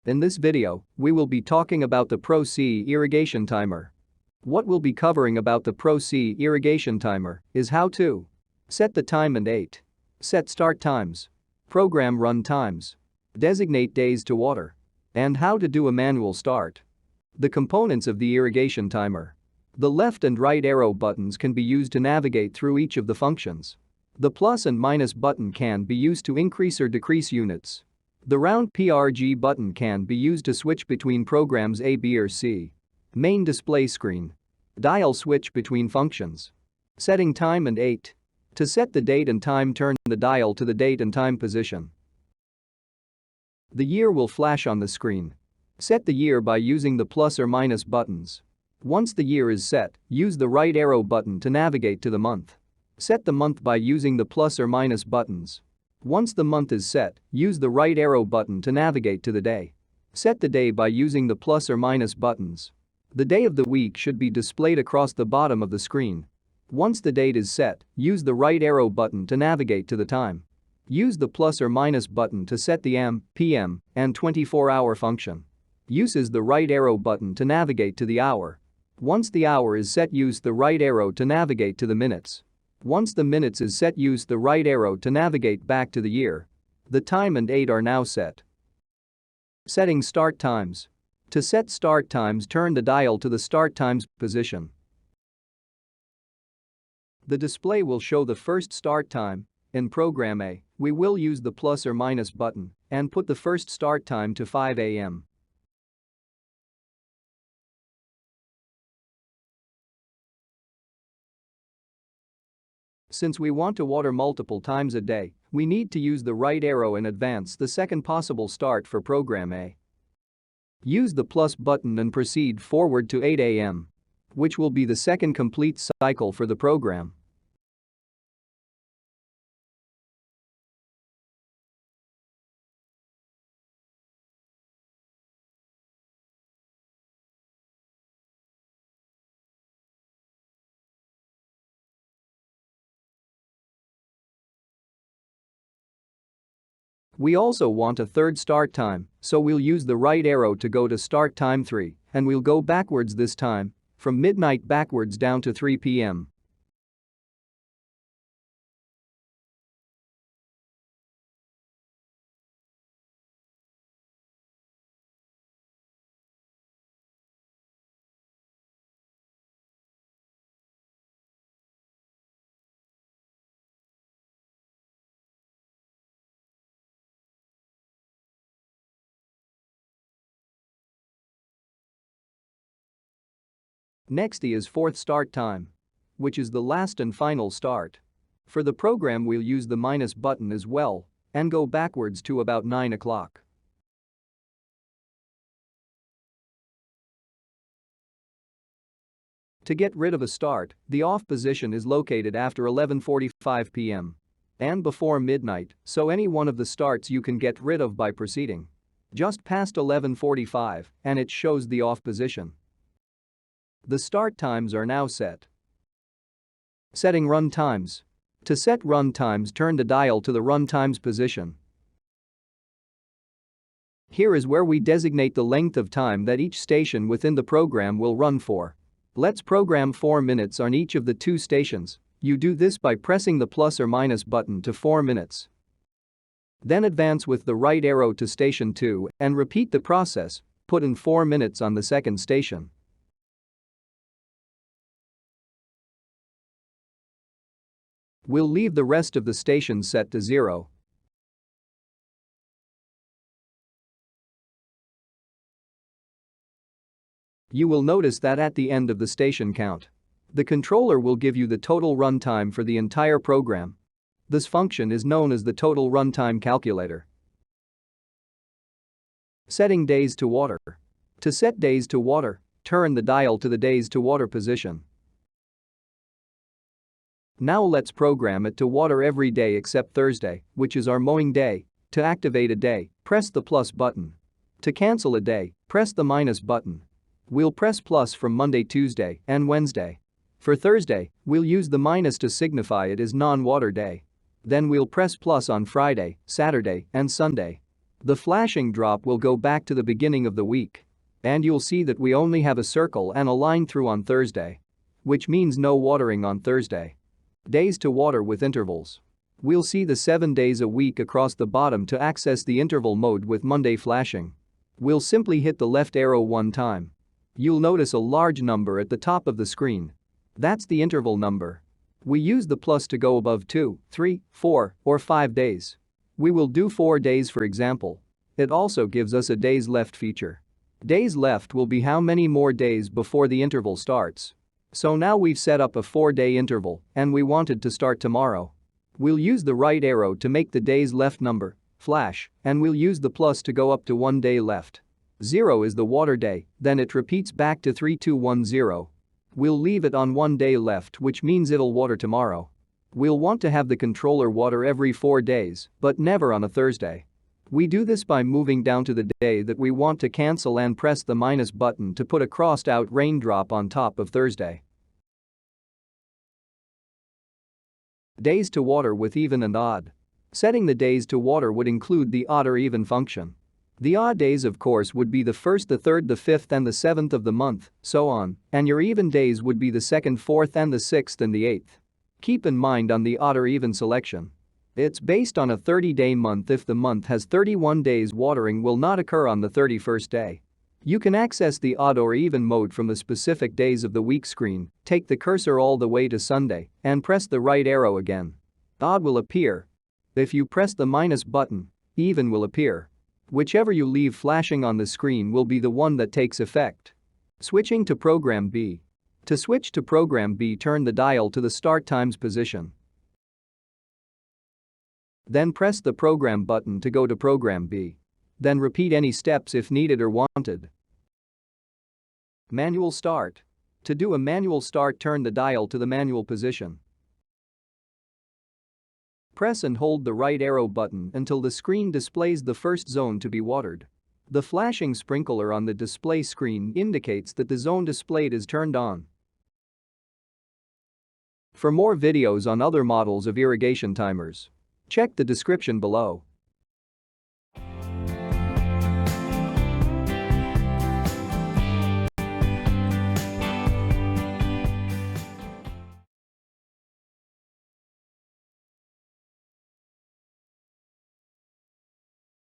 In this video, we will be talking about the Pro C irrigation timer. What we'll be covering about the Pro C irrigation timer is how to set the time and date, set start times, program run times, designate days to water, and how to do a manual start. The components of the irrigation timer. The left and right arrow buttons can be used to navigate through each of the functions. The plus and minus button can be used to increase or decrease units. The round PRG button can be used to switch between programs A, B or C. Main display screen. Dial switch between functions. Setting time and date. To set the date and time, turn the dial to the date and time position. The year will flash on the screen. Set the year by using the plus or minus buttons. Once the year is set, use the right arrow button to navigate to the month. Set the month by using the plus or minus buttons. Once the month is set, use the right arrow button to navigate to the day. Set the day by using the plus or minus buttons. The day of the week should be displayed across the bottom of the screen. Once the date is set, use the right arrow button to navigate to the time. Use the plus or minus button to set the AM, PM, and 24-hour function. Uses the right arrow button to navigate to the hour. Once the hour is set, use the right arrow to navigate to the minutes. Once the minutes is set, use the right arrow to navigate back to the year. The time and date are now set. Setting start times. To set start times, turn the dial to the start times position. The display will show the first start time. In program A, we will use the plus or minus button and put the first start time to 5 a.m. Since we want to water multiple times a day, we need to use the right arrow in advance the second possible start for program A. Use the plus button and proceed forward to 8 a.m., which will be the second complete cycle for the program. We also want a third start time, so we'll use the right arrow to go to start time 3, and we'll go backwards this time, from midnight backwards down to 3 p.m. Next is fourth start time, which is the last and final start. For the program, we'll use the minus button as well and go backwards to about 9 o'clock. To get rid of a start, the off position is located after 11:45 p.m. and before midnight, so any one of the starts you can get rid of by proceeding just past 11:45 and it shows the off position. The start times are now set. Setting run times. To set run times, turn the dial to the run times position. Here is where we designate the length of time that each station within the program will run for. Let's program 4 minutes on each of the 2 stations. You do this by pressing the plus or minus button to 4 minutes. Then advance with the right arrow to station 2 and repeat the process. Put in 4 minutes on the second station. We'll leave the rest of the stations set to 0. You will notice that at the end of the station count, the controller will give you the total runtime for the entire program. This function is known as the total runtime calculator. Setting days to water. To set days to water, turn the dial to the days to water position. Now let's program it to water every day except Thursday, which is our mowing day. To activate a day, press the plus button. To cancel a day, press the minus button. We'll press plus from Monday, Tuesday, and Wednesday. For Thursday, we'll use the minus to signify it is non-water day. Then we'll press plus on Friday, Saturday, and Sunday. The flashing drop will go back to the beginning of the week. And you'll see that we only have a circle and a line through on Thursday. Which means no watering on Thursday. Days to water with intervals. We'll see the 7 days a week across the bottom to access the interval mode with Monday flashing. We'll simply hit the left arrow one time. You'll notice a large number at the top of the screen. That's the interval number. We use the plus to go above 2, 3, 4, or 5 days. We will do 4 days for example. It also gives us a days left feature. Days left will be how many more days before the interval starts. So now we've set up a 4-day interval and we wanted to start tomorrow. We'll use the right arrow to make the days left number, flash, and we'll use the plus to go up to 1 day left. 0 is the water day, then it repeats back to 3210. We'll leave it on 1 day left, which means it'll water tomorrow. We'll want to have the controller water every 4 days, but never on a Thursday. We do this by moving down to the day that we want to cancel and press the minus button to put a crossed out raindrop on top of Thursday. Days to water with even and odd. Setting the days to water would include the odd or even function. The odd days of course would be the 1st, the 3rd, the 5th and the 7th of the month, so on, and your even days would be the 2nd, 4th and the 6th and the 8th. Keep in mind on the odd or even selection. It's based on a 30-day month. If the month has 31 days, watering will not occur on the 31st day. You can access the odd or even mode from the specific days of the week screen, take the cursor all the way to Sunday, and press the right arrow again. Odd will appear. If you press the minus button, even will appear. Whichever you leave flashing on the screen will be the one that takes effect. Switching to Program B. To switch to Program B, turn the dial to the start times position. Then press the Program button to go to Program B. Then repeat any steps if needed or wanted. Manual start. To do a manual start, turn the dial to the manual position. Press and hold the right arrow button until the screen displays the first zone to be watered. The flashing sprinkler on the display screen indicates that the zone displayed is turned on. For more videos on other models of irrigation timers, check the description below.